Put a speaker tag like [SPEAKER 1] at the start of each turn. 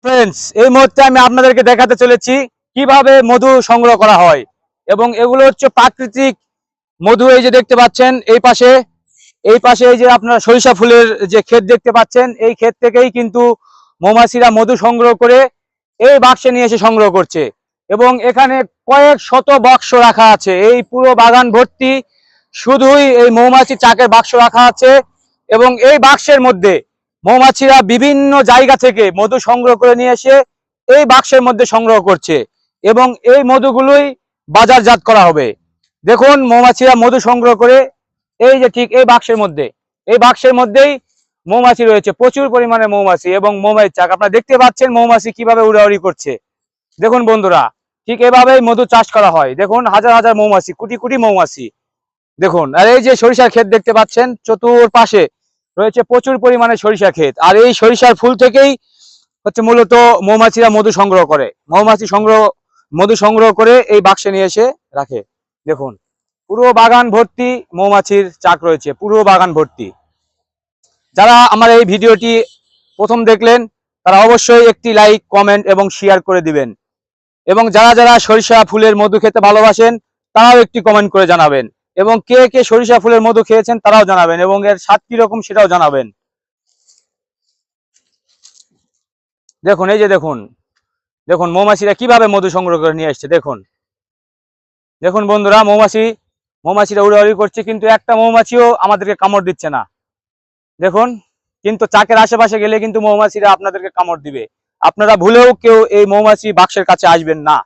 [SPEAKER 1] Friends, এই মুহূর্তে আমি আপনাদেরকে দেখাতে চলেছি কিভাবে মধু সংগ্রহ করা হয়। এবং এগুলো হচ্ছে প্রাকৃতিক মধু। এই যে দেখতে পাচ্ছেন এই পাশে এই যে আপনারা সরিষা ফুলের যে ক্ষেত দেখতে পাচ্ছেন, এই ক্ষেত থেকেই কিন্তু মৌমাছিরা মধু সংগ্রহ করে এই বাক্সে নিয়ে এসে সংগ্রহ করছে। এবং এখানে কয়েক শত বাক্স রাখা আছে, এই পুরো বাগান ভর্তি শুধুই এই মৌমাছি চাকের বাক্স রাখা আছে। এবং এই বাক্সের মধ্যে মৌমাছিরা বিভিন্ন জায়গা থেকে মধু সংগ্রহ করে নিয়ে এসে এই বাক্সের মধ্যে সংগ্রহ করছে এবং এই মধুগুলোই বাজারজাত করা হবে। দেখুন, মৌমাছিরা মধু সংগ্রহ করে এই যে ঠিক এই বাক্সের মধ্যেই মৌমাছি রয়েছে, প্রচুর পরিমাণে মৌমাছি এবং মৌমাছির চাক। আপনারা দেখতে পাচ্ছেন মৌমাছি কিভাবে উড়াউড়ি করছে। দেখুন বন্ধুরা, ঠিক এভাবেই মধু চাষ করা হয়। দেখুন, হাজার হাজার মৌমাছি, কোটি কোটি মৌমাছি। দেখুন, আর এই যে সরিষার ক্ষেত দেখতে পাচ্ছেন, চতুর্পাশে রয়েছে প্রচুর পরিমাণে সরিষা ক্ষেত। আর এই সরিষার ফুল থেকেই হচ্ছে মূলত মৌমাছিরা মধু সংগ্রহ করে এই বাক্সে নিয়ে এসে রাখে। দেখুন, পুরো বাগান ভর্তি মৌমাছির চাক রয়েছে, পুরো বাগান ভর্তি। যারা আমার এই ভিডিওটি প্রথম দেখলেন তারা অবশ্যই একটি লাইক, কমেন্ট এবং শেয়ার করে দিবেন। এবং যারা যারা সরিষা ফুলের মধু খেতে ভালোবাসেন তারাও একটি কমেন্ট করে জানাবেন। এবং কে কে সরিষা ফুলের মধু খেয়েছেন তারাও জানাবেন এবং এর স্বাদ কিরকম সেটাও জানাবেন। দেখুন, এই যে দেখুন দেখুন মৌমাছিরা কিভাবে মধু সংগ্রহ করে নিয়ে আসছে। দেখুন দেখুন বন্ধুরা, মৌমাছিরা উড়াউড়ি করছে, কিন্তু একটা মৌমাছিও আমাদেরকে কামড় দিচ্ছে না। দেখুন, কিন্তু চাকের আশেপাশে গেলে কিন্তু মৌমাছিরা আপনাদেরকে কামড় দিবে। আপনারা ভুলেও কেউ এই মৌমাছি বাক্সের কাছে আসবেন না।